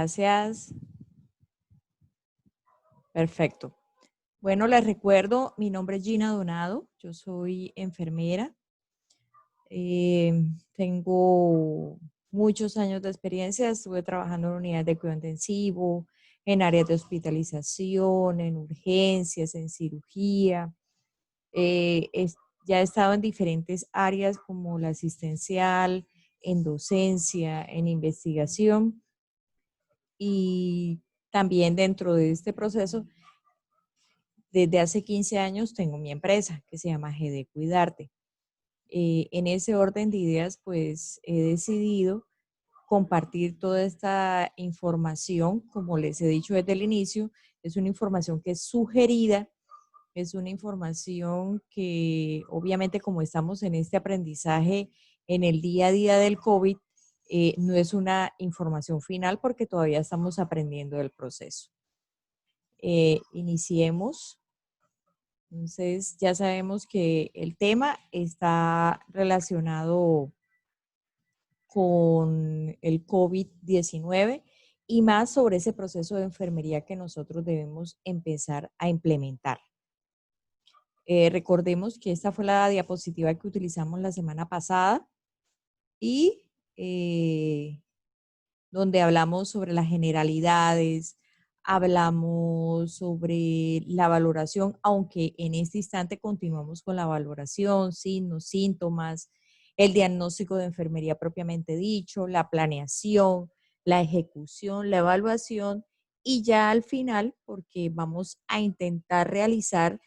Gracias. Perfecto. Bueno, les recuerdo, mi nombre es Gina Donado, yo soy enfermera. Tengo muchos años de experiencia, estuve trabajando en unidades de cuidado intensivo, en áreas de hospitalización, en urgencias, en cirugía. Ya he estado en diferentes áreas como la asistencial, en docencia, en investigación y también dentro de este proceso, desde hace 15 años tengo mi empresa que se llama GD Cuidarte. En ese orden de ideas, pues he decidido compartir toda esta información, como les he dicho desde el inicio, es una información que es sugerida, es una información que obviamente como estamos en este aprendizaje en el día a día del COVID, no es una información final porque todavía estamos aprendiendo del proceso. Iniciemos. Entonces ya sabemos que el tema está relacionado con el COVID-19 y más sobre ese proceso de enfermería que nosotros debemos empezar a implementar. Recordemos que esta fue la diapositiva que utilizamos la semana pasada y donde hablamos sobre las generalidades, hablamos sobre la valoración, aunque en este instante continuamos con la valoración, signos, síntomas, el diagnóstico de enfermería propiamente dicho, la planeación, la ejecución, la evaluación y ya al final, porque vamos a intentar realizar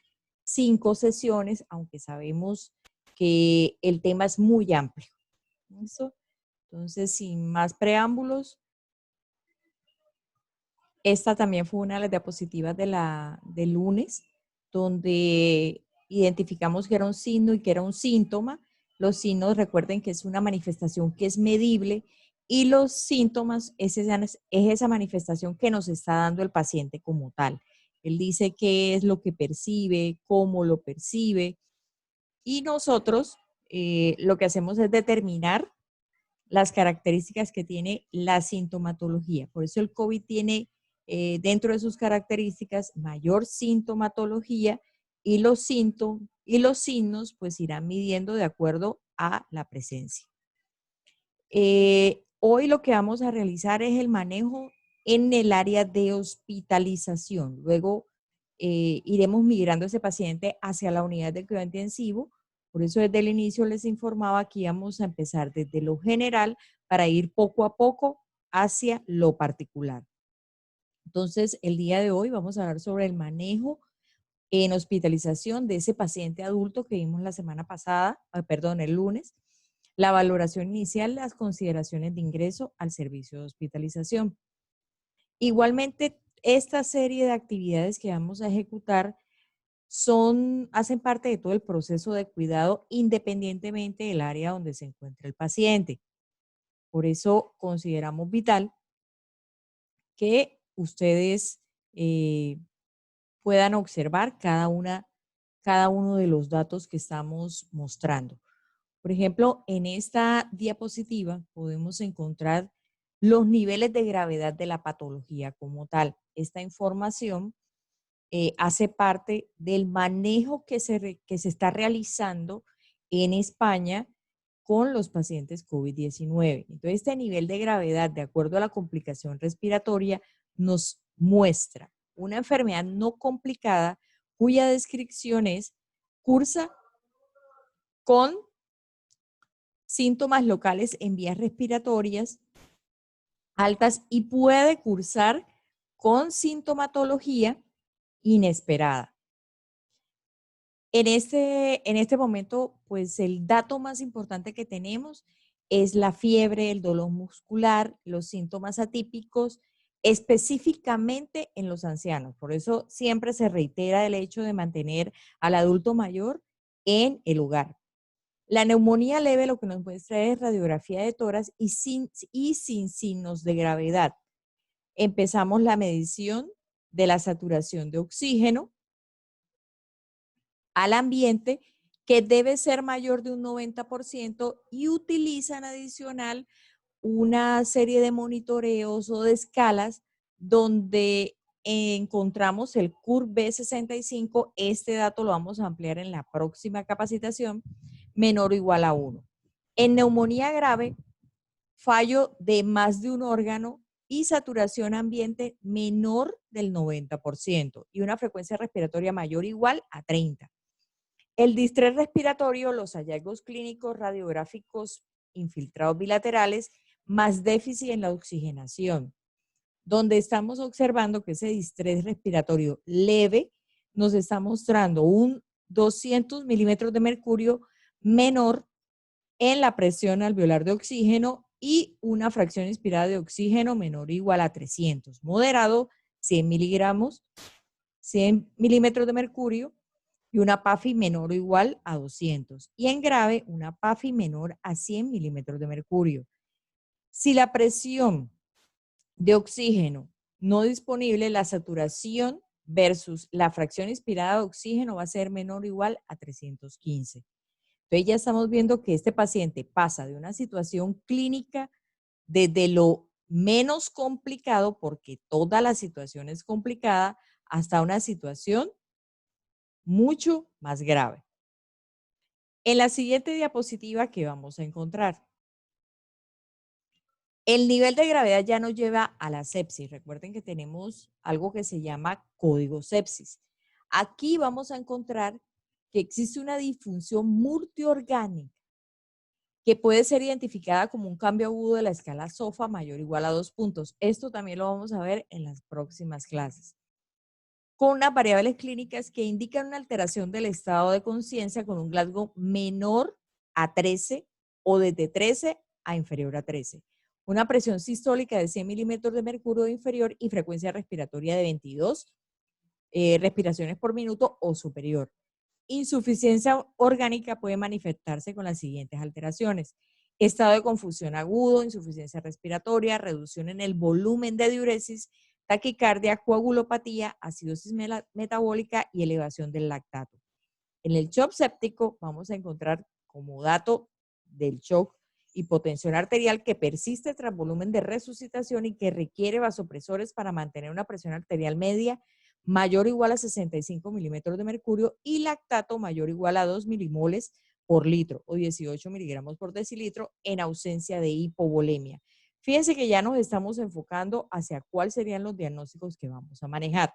5 sesiones, aunque sabemos que el tema es muy amplio. ¿Listo? Entonces, sin más preámbulos, esta también fue una de las diapositivas del lunes, donde identificamos que era un signo y que era un síntoma. Los signos, recuerden que es una manifestación que es medible y los síntomas es esa manifestación que nos está dando el paciente como tal. Él dice qué es lo que percibe, cómo lo percibe y nosotros lo que hacemos es determinar las características que tiene la sintomatología. Por eso el COVID tiene dentro de sus características mayor sintomatología y los signos pues irán midiendo de acuerdo a la presencia. Hoy lo que vamos a realizar es el manejo en el área de hospitalización. Luego iremos migrando a ese paciente hacia la unidad de cuidado intensivo. Por eso desde el inicio les informaba que íbamos a empezar desde lo general para ir poco a poco hacia lo particular. Entonces, el día de hoy vamos a hablar sobre el manejo en hospitalización de ese paciente adulto que vimos la semana pasada, el lunes, la valoración inicial, las consideraciones de ingreso al servicio de hospitalización. Igualmente, esta serie de actividades que vamos a ejecutar hacen parte de todo el proceso de cuidado independientemente del área donde se encuentre el paciente. Por eso consideramos vital que ustedes puedan observar cada uno de los datos que estamos mostrando. Por ejemplo, en esta diapositiva podemos encontrar los niveles de gravedad de la patología como tal. Esta información hace parte del manejo que se está realizando en España con los pacientes COVID-19. Entonces, este nivel de gravedad, de acuerdo a la complicación respiratoria, nos muestra una enfermedad no complicada cuya descripción es cursa con síntomas locales en vías respiratorias altas y puede cursar con sintomatología inesperada. En este momento, pues el dato más importante que tenemos es la fiebre, el dolor muscular, los síntomas atípicos, específicamente en los ancianos. Por eso siempre se reitera el hecho de mantener al adulto mayor en el hogar. La neumonía leve lo que nos muestra es radiografía de tórax y sin signos de gravedad. Empezamos la medición de la saturación de oxígeno al ambiente, que debe ser mayor de un 90% y utilizan adicional una serie de monitoreos o de escalas donde encontramos el CUR B65. Este dato lo vamos a ampliar en la próxima capacitación, menor o igual a 1. En neumonía grave, fallo de más de un órgano y saturación ambiente menor del 90% y una frecuencia respiratoria mayor o igual a 30. El distrés respiratorio, los hallazgos clínicos radiográficos infiltrados bilaterales, más déficit en la oxigenación, donde estamos observando que ese distrés respiratorio leve nos está mostrando un 200 milímetros de mercurio menor en la presión alveolar de oxígeno y una fracción inspirada de oxígeno menor o igual a 300. Moderado, 100 miligramos, 100 milímetros de mercurio y una PAFI menor o igual a 200. Y en grave, una PAFI menor a 100 milímetros de mercurio. Si la presión de oxígeno no disponible, la saturación versus la fracción inspirada de oxígeno va a ser menor o igual a 315. Entonces ya estamos viendo que este paciente pasa de una situación clínica desde lo menos complicado, porque toda la situación es complicada, hasta una situación mucho más grave. En la siguiente diapositiva, ¿qué vamos a encontrar? El nivel de gravedad ya nos lleva a la sepsis. Recuerden que tenemos algo que se llama código sepsis. Aquí vamos a encontrar que existe una disfunción multiorgánica que puede ser identificada como un cambio agudo de la escala SOFA mayor o igual a 2 puntos. Esto también lo vamos a ver en las próximas clases. Con unas variables clínicas que indican una alteración del estado de conciencia con un Glasgow menor a 13 o desde 13 a inferior a 13. Una presión sistólica de 100 milímetros de mercurio inferior y frecuencia respiratoria de 22 respiraciones por minuto o superior. Insuficiencia orgánica puede manifestarse con las siguientes alteraciones: estado de confusión agudo, insuficiencia respiratoria, reducción en el volumen de diuresis, taquicardia, coagulopatía, acidosis metabólica y elevación del lactato. En el shock séptico vamos a encontrar como dato del shock hipotensión arterial que persiste tras volumen de resucitación y que requiere vasopresores para mantener una presión arterial media mayor o igual a 65 milímetros de mercurio y lactato mayor o igual a 2 milimoles por litro o 18 miligramos por decilitro en ausencia de hipovolemia. Fíjense que ya nos estamos enfocando hacia cuáles serían los diagnósticos que vamos a manejar.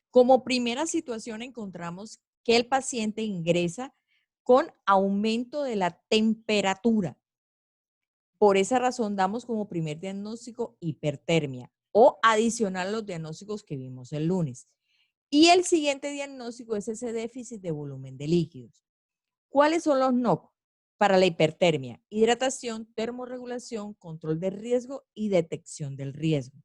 Como primera situación encontramos que el paciente ingresa con aumento de la temperatura. Por esa razón damos como primer diagnóstico hipertermia o adicional a los diagnósticos que vimos el lunes. Y el siguiente diagnóstico es ese déficit de volumen de líquidos. ¿Cuáles son los NOC para la hipertermia? Hidratación, termorregulación, control de riesgo y detección del riesgo.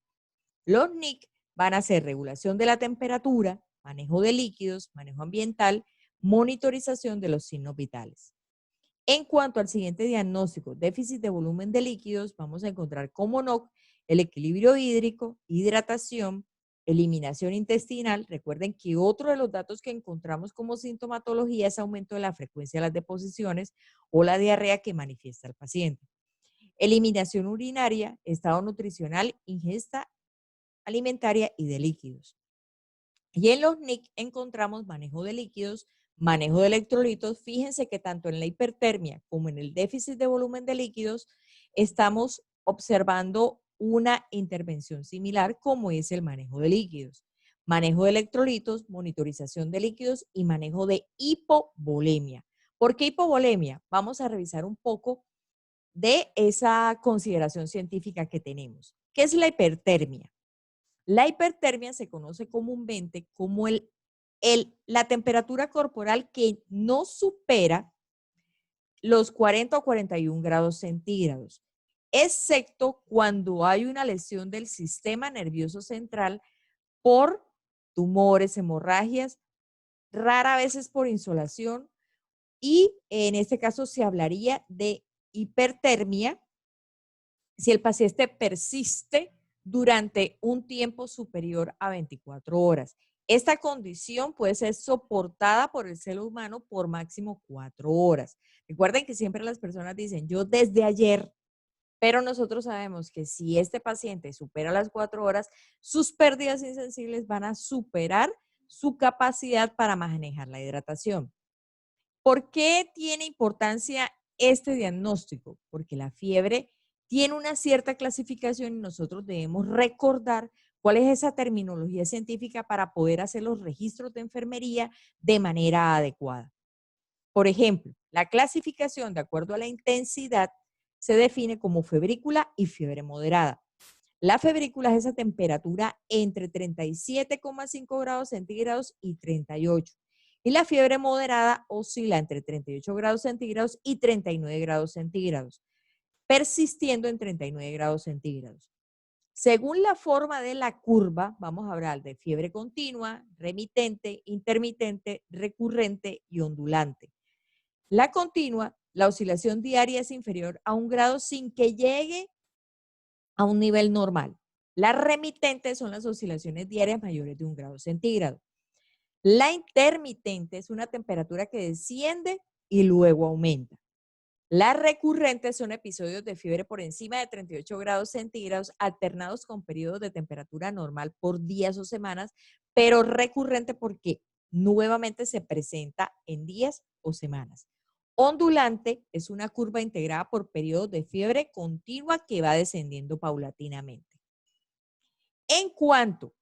Los NIC van a ser regulación de la temperatura, manejo de líquidos, manejo ambiental, monitorización de los signos vitales. En cuanto al siguiente diagnóstico, déficit de volumen de líquidos, vamos a encontrar como NOC el equilibrio hídrico, hidratación, eliminación intestinal. Recuerden que otro de los datos que encontramos como sintomatología es aumento de la frecuencia de las deposiciones o la diarrea que manifiesta el paciente. Eliminación urinaria, estado nutricional, ingesta alimentaria y de líquidos. Y en los NIC encontramos manejo de líquidos, manejo de electrolitos. Fíjense que tanto en la hipertermia como en el déficit de volumen de líquidos estamos observando una intervención similar como es el manejo de líquidos. Manejo de electrolitos, monitorización de líquidos y manejo de hipovolemia. ¿Por qué hipovolemia? Vamos a revisar un poco de esa consideración científica que tenemos. ¿Qué es la hipertermia? La hipertermia se conoce comúnmente como la temperatura corporal que no supera los 40 o 41 grados centígrados, excepto cuando hay una lesión del sistema nervioso central por tumores, hemorragias, rara vez por insolación, y en este caso se hablaría de hipertermia si el paciente persiste durante un tiempo superior a 24 horas. Esta condición puede ser soportada por el ser humano por máximo 4 horas. Recuerden que siempre las personas dicen, yo desde ayer, Pero nosotros sabemos que si este paciente supera las 4 horas, sus pérdidas insensibles van a superar su capacidad para manejar la hidratación. ¿Por qué tiene importancia este diagnóstico? Porque la fiebre tiene una cierta clasificación y nosotros debemos recordar cuál es esa terminología científica para poder hacer los registros de enfermería de manera adecuada. Por ejemplo, la clasificación de acuerdo a la intensidad se define como febrícula y fiebre moderada. La febrícula es esa temperatura entre 37,5 grados centígrados y 38. Y la fiebre moderada oscila entre 38 grados centígrados y 39 grados centígrados, persistiendo en 39 grados centígrados. Según la forma de la curva, vamos a hablar de fiebre continua, remitente, intermitente, recurrente y ondulante. La continua, la oscilación diaria es inferior a 1 grado sin que llegue a un nivel normal. Las remitentes son las oscilaciones diarias mayores de 1 grado centígrado. La intermitente es una temperatura que desciende y luego aumenta. Las recurrentes son episodios de fiebre por encima de 38 grados centígrados alternados con periodos de temperatura normal por días o semanas, pero recurrente porque nuevamente se presenta en días o semanas. Ondulante es una curva integrada por periodos de fiebre continua que va descendiendo paulatinamente. En cuanto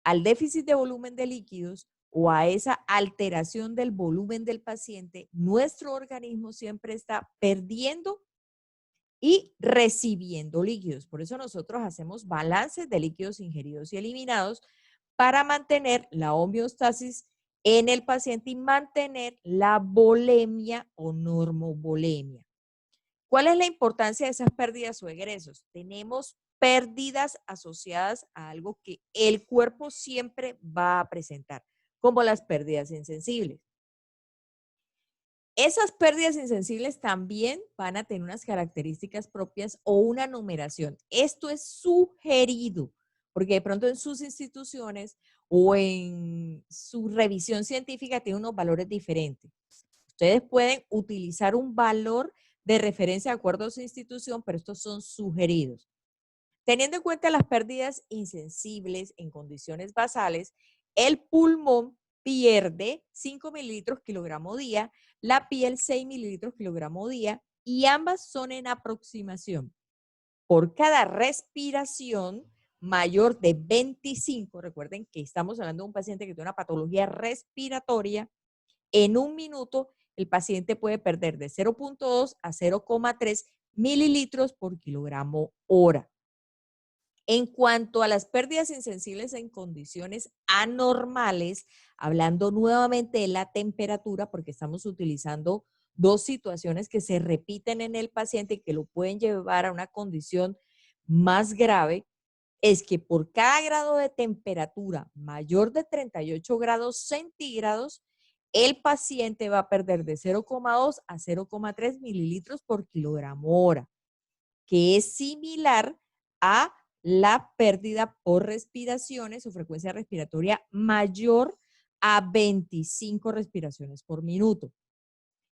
al déficit de volumen de líquidos o a esa alteración del volumen del paciente, nuestro organismo siempre está perdiendo y recibiendo líquidos. Por eso nosotros hacemos balances de líquidos ingeridos y eliminados para mantener la homeostasis en el paciente y mantener la volemia o normovolemia. ¿Cuál es la importancia de esas pérdidas o egresos? Tenemos pérdidas asociadas a algo que el cuerpo siempre va a presentar, como las pérdidas insensibles. Esas pérdidas insensibles también van a tener unas características propias o una numeración. Esto es sugerido, porque de pronto en sus instituciones o en su revisión científica tiene unos valores diferentes. Ustedes pueden utilizar un valor de referencia de acuerdo a su institución, pero estos son sugeridos. Teniendo en cuenta las pérdidas insensibles en condiciones basales, el pulmón pierde 5 mililitros kilogramo día, la piel 6 mililitros kilogramo día y ambas son en aproximación. Por cada respiración mayor de 25, recuerden que estamos hablando de un paciente que tiene una patología respiratoria, en un minuto el paciente puede perder de 0,2 a 0,3 mililitros por kilogramo hora. En cuanto a las pérdidas insensibles en condiciones anormales, hablando nuevamente de la temperatura, porque estamos utilizando dos situaciones que se repiten en el paciente y que lo pueden llevar a una condición más grave, es que por cada grado de temperatura mayor de 38 grados centígrados, el paciente va a perder de 0,2 a 0,3 mililitros por kilogramo hora, que es similar a la pérdida por respiraciones o frecuencia respiratoria mayor a 25 respiraciones por minuto.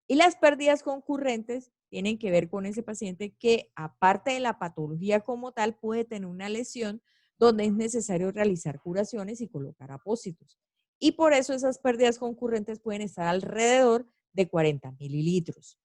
Y las pérdidas concurrentes tienen que ver con ese paciente que, aparte de la patología como tal, puede tener una lesión donde es necesario realizar curaciones y colocar apósitos. Y por eso esas pérdidas concurrentes pueden estar alrededor de 40 mililitros.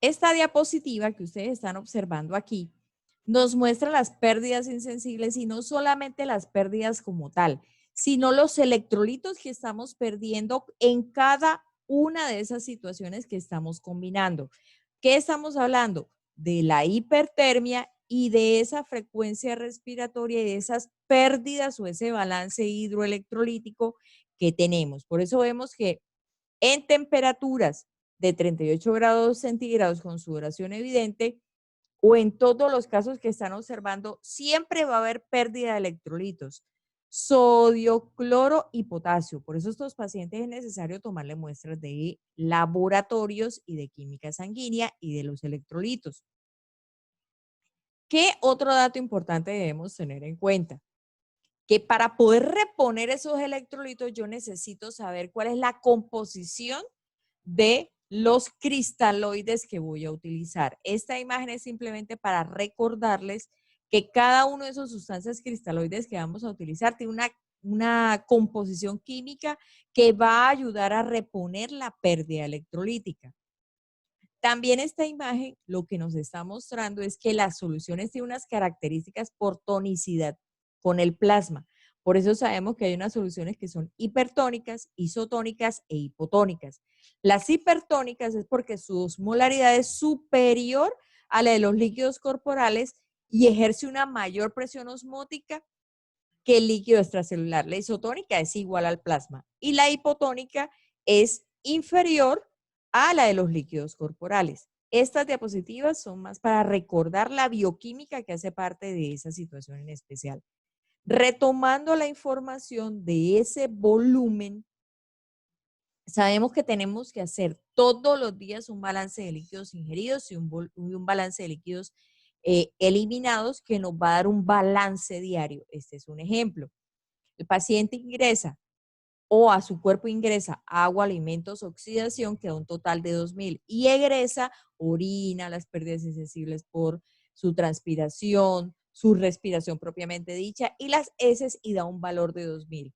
Esta diapositiva que ustedes están observando aquí nos muestra las pérdidas insensibles y no solamente las pérdidas como tal, sino los electrolitos que estamos perdiendo en cada una de esas situaciones que estamos combinando. ¿Qué estamos hablando? De la hipertermia y de esa frecuencia respiratoria y de esas pérdidas o ese balance hidroelectrolítico que tenemos. Por eso vemos que en temperaturas de 38 grados centígrados con sudoración evidente, o en todos los casos que están observando, siempre va a haber pérdida de electrolitos, sodio, cloro y potasio. Por eso a estos pacientes es necesario tomarle muestras de laboratorios y de química sanguínea y de los electrolitos. ¿Qué otro dato importante debemos tener en cuenta? Que para poder reponer esos electrolitos yo necesito saber cuál es la composición de los cristaloides que voy a utilizar. Esta imagen es simplemente para recordarles que cada uno de esos sustancias cristaloides que vamos a utilizar tiene una composición química que va a ayudar a reponer la pérdida electrolítica. También esta imagen lo que nos está mostrando es que las soluciones tienen unas características por tonicidad con el plasma. Por eso sabemos que hay unas soluciones que son hipertónicas, isotónicas e hipotónicas. Las hipertónicas es porque su osmolaridad es superior a la de los líquidos corporales y ejerce una mayor presión osmótica que el líquido extracelular. La isotónica es igual al plasma y la hipotónica es inferior a la de los líquidos corporales. Estas diapositivas son más para recordar la bioquímica que hace parte de esa situación en especial. Retomando la información de ese volumen, sabemos que tenemos que hacer todos los días un balance de líquidos ingeridos y un balance de líquidos eliminados que nos va a dar un balance diario. Este es un ejemplo. El paciente ingresa o a su cuerpo ingresa agua, alimentos, oxidación, queda un total de 2000 y egresa orina, las pérdidas insensibles por su transpiración, su respiración propiamente dicha y las heces y da un valor de 2000.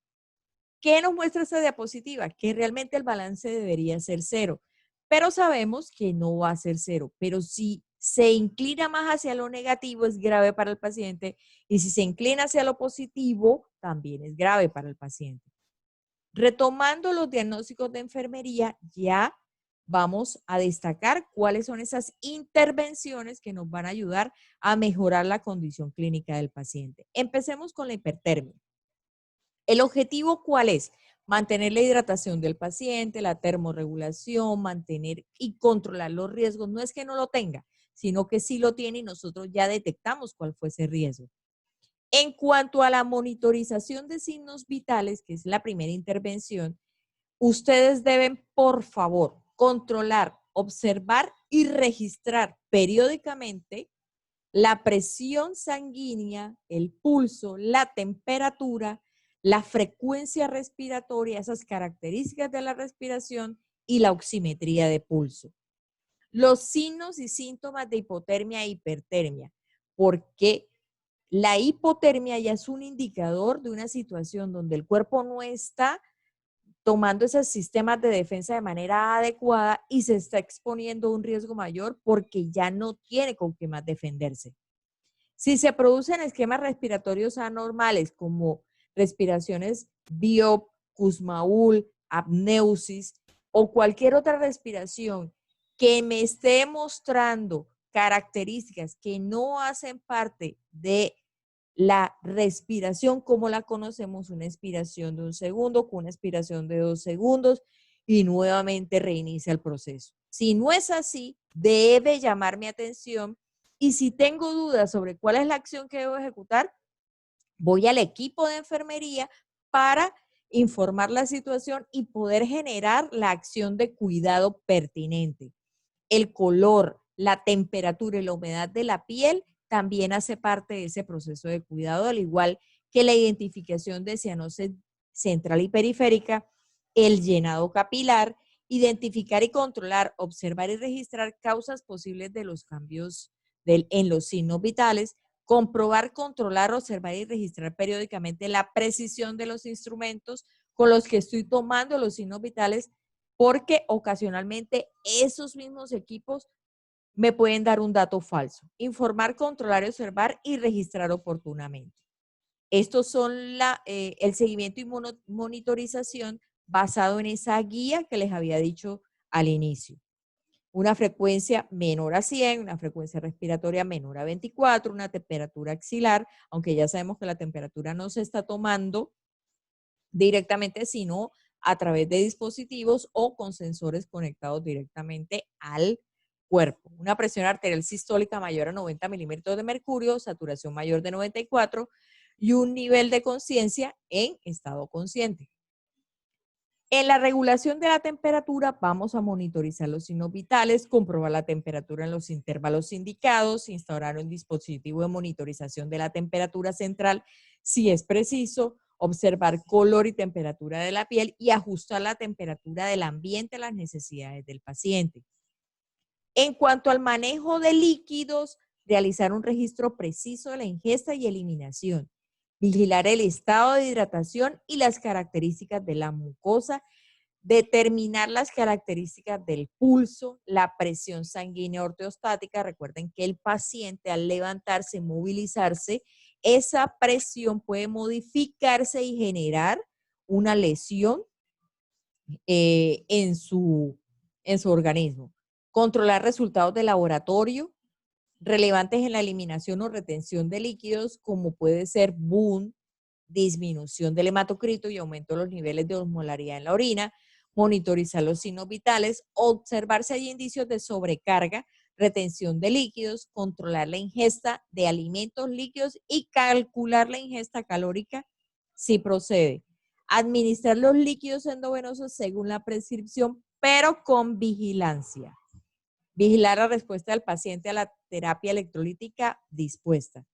¿Qué nos muestra esta diapositiva? Que realmente el balance debería ser cero, pero sabemos que no va a ser cero, pero si se inclina más hacia lo negativo es grave para el paciente y si se inclina hacia lo positivo también es grave para el paciente. Retomando los diagnósticos de enfermería, ya vamos a destacar cuáles son esas intervenciones que nos van a ayudar a mejorar la condición clínica del paciente. Empecemos con la hipertermia. ¿El objetivo cuál es? Mantener la hidratación del paciente, la termorregulación, mantener y controlar los riesgos. No es que no lo tenga, sino que sí lo tiene y nosotros ya detectamos cuál fue ese riesgo. En cuanto a la monitorización de signos vitales, que es la primera intervención, ustedes deben, por favor, controlar, observar y registrar periódicamente la presión sanguínea, el pulso, la temperatura, la frecuencia respiratoria, esas características de la respiración y la oximetría de pulso. Los signos y síntomas de hipotermia e hipertermia, porque la hipotermia ya es un indicador de una situación donde el cuerpo no está tomando esos sistemas de defensa de manera adecuada y se está exponiendo a un riesgo mayor porque ya no tiene con qué más defenderse. Si se producen esquemas respiratorios anormales como respiraciones biop, Kussmaul, apneusis o cualquier otra respiración que me esté mostrando características que no hacen parte de la respiración como la conocemos, una expiración de 1 segundo con una expiración de 2 segundos y nuevamente reinicia el proceso. Si no es así, debe llamar mi atención y si tengo dudas sobre cuál es la acción que debo ejecutar, voy al equipo de enfermería para informar la situación y poder generar la acción de cuidado pertinente. El color, la temperatura y la humedad de la piel también hace parte de ese proceso de cuidado, al igual que la identificación de cianosis central y periférica, el llenado capilar, identificar y controlar, observar y registrar causas posibles de los cambios en los signos vitales, comprobar, controlar, observar y registrar periódicamente la precisión de los instrumentos con los que estoy tomando los signos vitales, porque ocasionalmente esos mismos equipos me pueden dar un dato falso. Informar, controlar, observar y registrar oportunamente. Estos son el seguimiento y monitorización basado en esa guía que les había dicho al inicio. Una frecuencia menor a 100, una frecuencia respiratoria menor a 24, una temperatura axilar, aunque ya sabemos que la temperatura no se está tomando directamente, sino a través de dispositivos o con sensores conectados directamente al cuerpo. Una presión arterial sistólica mayor a 90 milímetros de mercurio, saturación mayor de 94 y un nivel de conciencia en estado consciente. En la regulación de la temperatura vamos a monitorizar los signos vitales, comprobar la temperatura en los intervalos indicados, instaurar un dispositivo de monitorización de la temperatura central si es preciso, observar color y temperatura de la piel y ajustar la temperatura del ambiente a las necesidades del paciente. En cuanto al manejo de líquidos, realizar un registro preciso de la ingesta y eliminación. Vigilar el estado de hidratación y las características de la mucosa. Determinar las características del pulso, la presión sanguínea ortoestática. Recuerden que el paciente al levantarse, movilizarse, esa presión puede modificarse y generar una lesión en su organismo. Controlar resultados de laboratorio relevantes en la eliminación o retención de líquidos, como puede ser boom, disminución del hematocrito y aumento de los niveles de osmolaridad en la orina, monitorizar los signos vitales, observar si hay indicios de sobrecarga, retención de líquidos, controlar la ingesta de alimentos líquidos y calcular la ingesta calórica si procede. Administrar los líquidos endovenosos según la prescripción, pero con vigilancia. Vigilar la respuesta del paciente a la terapia electrolítica dispuesta.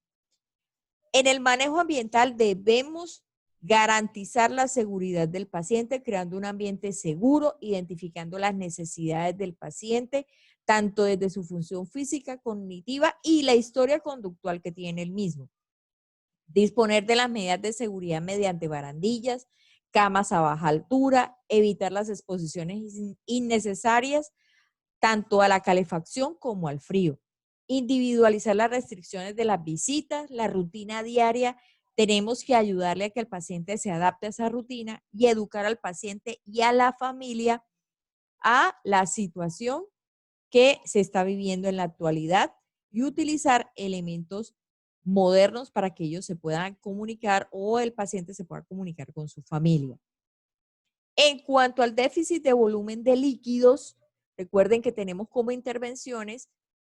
En el manejo ambiental debemos garantizar la seguridad del paciente, creando un ambiente seguro, identificando las necesidades del paciente, tanto desde su función física, cognitiva y la historia conductual que tiene el mismo. Disponer de las medidas de seguridad mediante barandillas, camas a baja altura, evitar las exposiciones innecesarias, tanto a la calefacción como al frío. Individualizar las restricciones de las visitas, la rutina diaria. Tenemos que ayudarle a que el paciente se adapte a esa rutina y educar al paciente y a la familia a la situación que se está viviendo en la actualidad y utilizar elementos modernos para que ellos se puedan comunicar o el paciente se pueda comunicar con su familia. En cuanto al déficit de volumen de líquidos, recuerden que tenemos como intervenciones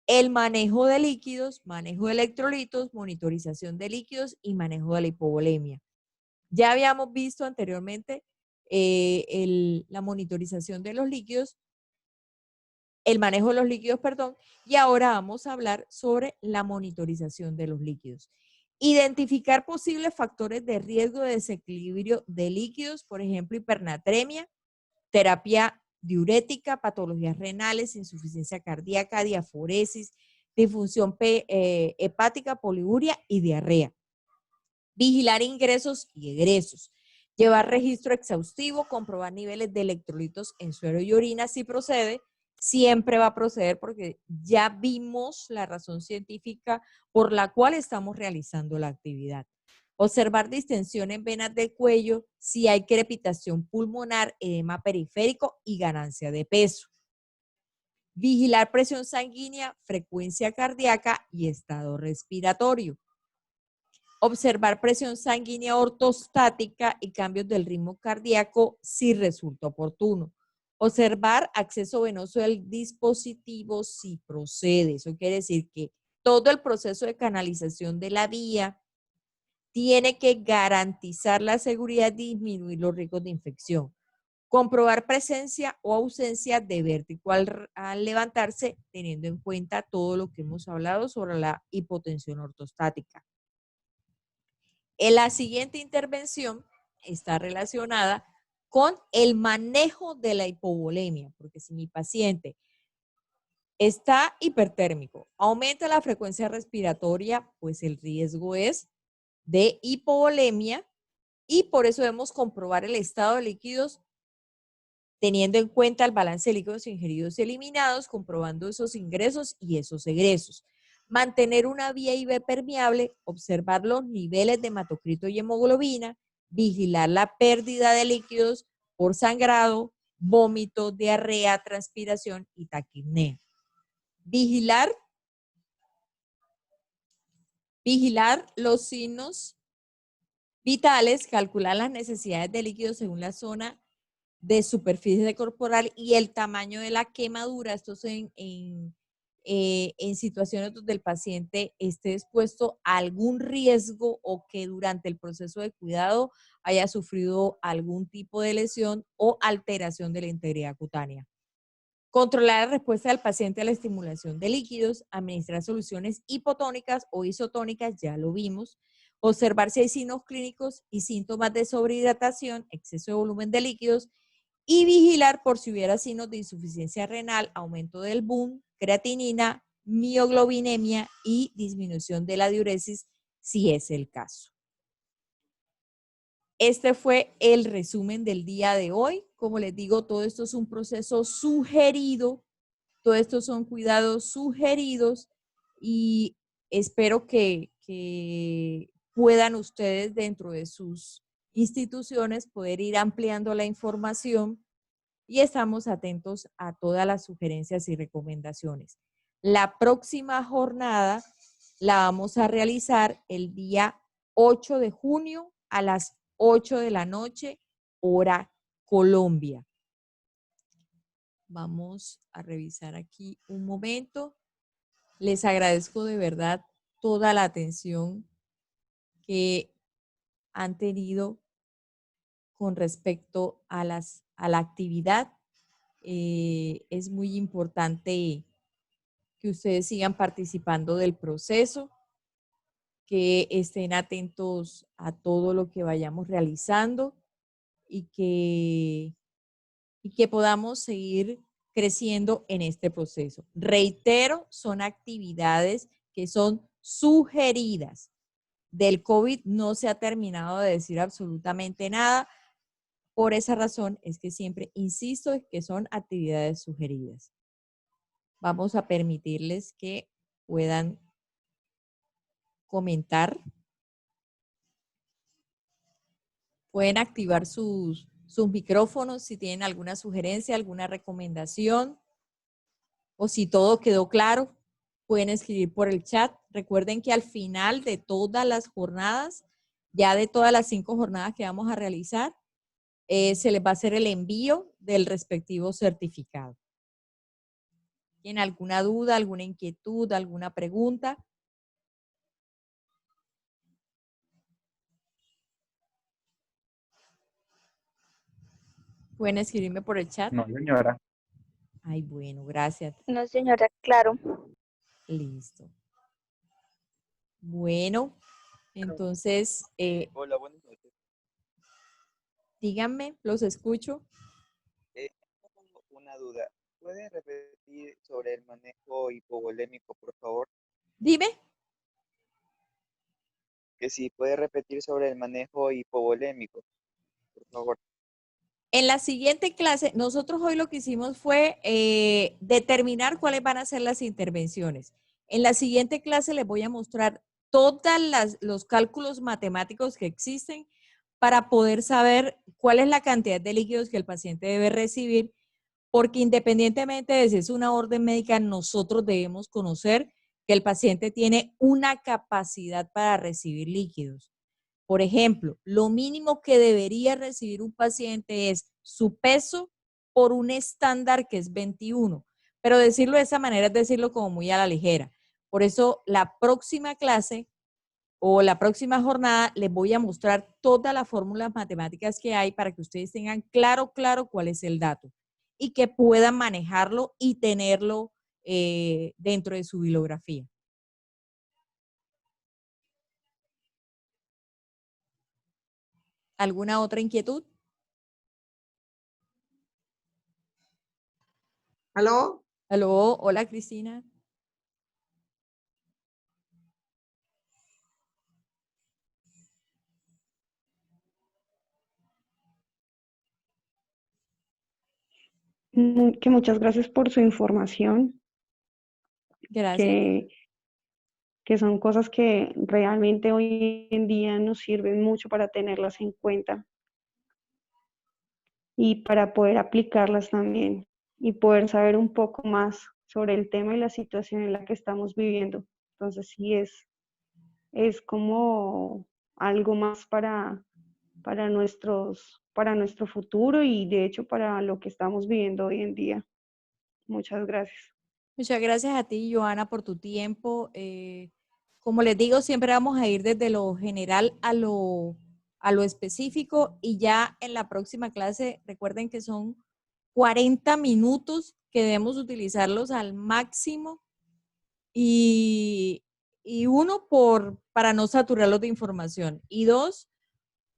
el manejo de líquidos, manejo de electrolitos, monitorización de líquidos y manejo de la hipovolemia. Ya habíamos visto anteriormente la monitorización de los líquidos, el manejo de los líquidos, perdón, y ahora vamos a hablar sobre la monitorización de los líquidos. Identificar posibles factores de riesgo de desequilibrio de líquidos, por ejemplo, hipernatremia, terapia diurética, patologías renales, insuficiencia cardíaca, diaforesis, disfunción hepática, poliuria y diarrea. Vigilar ingresos y egresos. Llevar registro exhaustivo, comprobar niveles de electrolitos en suero y orina si procede. Siempre va a proceder porque ya vimos la razón científica por la cual estamos realizando la actividad. Observar distensión en venas del cuello, si hay crepitación pulmonar, edema periférico y ganancia de peso. Vigilar presión sanguínea, frecuencia cardíaca y estado respiratorio. Observar presión sanguínea ortostática y cambios del ritmo cardíaco si resulta oportuno. Observar acceso venoso del dispositivo si procede. Eso quiere decir que todo el proceso de canalización de la vía tiene que garantizar la seguridad y disminuir los riesgos de infección. Comprobar presencia o ausencia de vértigo al levantarse, teniendo en cuenta todo lo que hemos hablado sobre la hipotensión ortostática. En la siguiente intervención está relacionada con el manejo de la hipovolemia, porque si mi paciente está hipertérmico, aumenta la frecuencia respiratoria, pues el riesgo es de hipovolemia y por eso debemos comprobar el estado de líquidos teniendo en cuenta el balance de líquidos ingeridos y eliminados, comprobando esos ingresos y esos egresos. Mantener una vía IV permeable, observar los niveles de hematocrito y hemoglobina, vigilar la pérdida de líquidos por sangrado, vómito, diarrea, transpiración y taquipnea. Vigilar los signos vitales, calcular las necesidades de líquidos según la zona de superficie corporal y el tamaño de la quemadura. Esto es en situaciones donde el paciente esté expuesto a algún riesgo o que durante el proceso de cuidado haya sufrido algún tipo de lesión o alteración de la integridad cutánea. Controlar la respuesta del paciente a la estimulación de líquidos, administrar soluciones hipotónicas o isotónicas, ya lo vimos. Observar si hay signos clínicos y síntomas de sobrehidratación, exceso de volumen de líquidos y vigilar por si hubiera signos de insuficiencia renal, aumento del BUN, creatinina, mioglobinemia y disminución de la diuresis si es el caso. Este fue el resumen del día de hoy. Como les digo, todo esto es un proceso sugerido, todo esto son cuidados sugeridos y espero que puedan ustedes dentro de sus instituciones poder ir ampliando la información y estamos atentos a todas las sugerencias y recomendaciones. La próxima jornada la vamos a realizar el día 8 de junio a las 8 de la noche, hora Colombia. Vamos a revisar aquí un momento. Les agradezco de verdad toda la atención que han tenido con respecto a la actividad. Es muy importante que ustedes sigan participando del proceso, que estén atentos a todo lo que vayamos realizando y que podamos seguir creciendo en este proceso. Reitero, son actividades que son sugeridas. Del COVID no se ha terminado de decir absolutamente nada. Por esa razón es que siempre insisto en que son actividades sugeridas. Vamos a permitirles que puedan comentar. Pueden activar sus micrófonos si tienen alguna sugerencia, alguna recomendación o si todo quedó claro, pueden escribir por el chat. Recuerden que al final de todas las jornadas, ya de todas las 5 jornadas que vamos a realizar, se les va a hacer el envío del respectivo certificado. ¿Tienen alguna duda, alguna inquietud, alguna pregunta? Pueden escribirme por el chat. No, señora. Ay, bueno, gracias. No, señora, claro. Listo. Bueno, entonces, Hola, buenas noches. díganme, los escucho. Tengo una duda. ¿Puede repetir sobre el manejo hipovolémico, por favor? Dime. Que sí, puede repetir sobre el manejo hipovolémico, por favor. En la siguiente clase, nosotros hoy lo que hicimos fue determinar cuáles van a ser las intervenciones. En la siguiente clase les voy a mostrar todos los cálculos matemáticos que existen para poder saber cuál es la cantidad de líquidos que el paciente debe recibir, porque independientemente de si es una orden médica, nosotros debemos conocer que el paciente tiene una capacidad para recibir líquidos. Por ejemplo, lo mínimo que debería recibir un paciente es su peso por un estándar que es 21. Pero decirlo de esa manera es decirlo como muy a la ligera. Por eso la próxima clase o la próxima jornada les voy a mostrar todas las fórmulas matemáticas que hay para que ustedes tengan claro cuál es el dato y que puedan manejarlo y tenerlo dentro de su bibliografía. ¿Alguna otra inquietud? ¿Aló? Aló, hola Cristina. Que muchas gracias por su información, Gracias. que son cosas que realmente hoy en día nos sirven mucho para tenerlas en cuenta y para poder aplicarlas también y poder saber un poco más sobre el tema y la situación en la que estamos viviendo. Entonces sí es como algo más para para nuestro futuro y de hecho para lo que estamos viviendo hoy en día. Muchas gracias. Muchas gracias a ti, Joana, por tu tiempo. Como les digo, siempre vamos a ir desde lo general a lo específico y ya en la próxima clase, recuerden que son 40 minutos que debemos utilizarlos al máximo y uno, para no saturarlos de información y dos,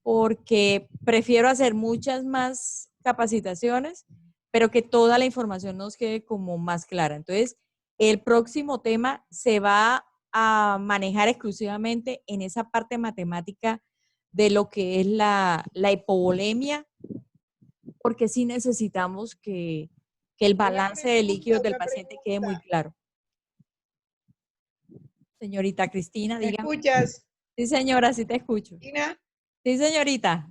porque prefiero hacer muchas más capacitaciones, pero que toda la información nos quede como más clara. Entonces, el próximo tema se va a manejar exclusivamente en esa parte matemática de lo que es la hipovolemia, porque sí necesitamos que el balance de líquidos del paciente quede muy claro. Señorita Cristina, ¿Me dígame. escuchas? Sí, señora, sí te escucho. Cristina, Sí, señorita.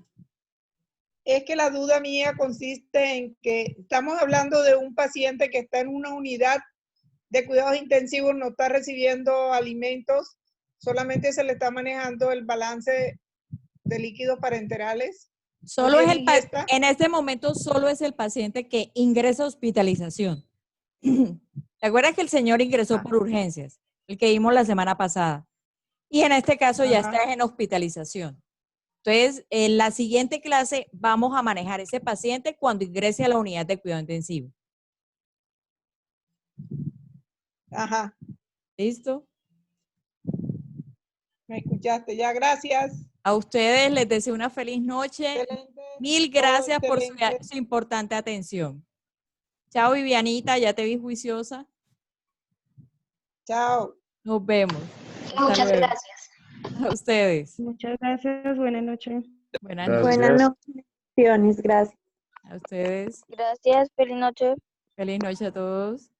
es que la duda mía consiste en que estamos hablando de un paciente que está en una unidad de cuidados intensivos, no está recibiendo alimentos, solamente se le está manejando el balance de líquidos parenterales. Solo es ingesta. en este momento solo es el paciente que ingresa a hospitalización. ¿Te acuerdas que el señor ingresó por urgencias? El que vimos la semana pasada. Y en este caso ya está en hospitalización. Entonces, en la siguiente clase vamos a manejar ese paciente cuando ingrese a la unidad de cuidado intensivo. Ajá. ¿Listo? Me escuchaste ya, gracias. A ustedes les deseo una feliz noche. Excelente. Mil gracias por Excelente. su importante atención. Chao, Vivianita, ya te vi juiciosa. Chao. Nos vemos. Muchas gracias. A ustedes. Muchas gracias, buenas noches. Buenas noches. Buenas noches, gracias. A ustedes. Gracias, feliz noche. Feliz noche a todos.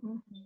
Uh-huh.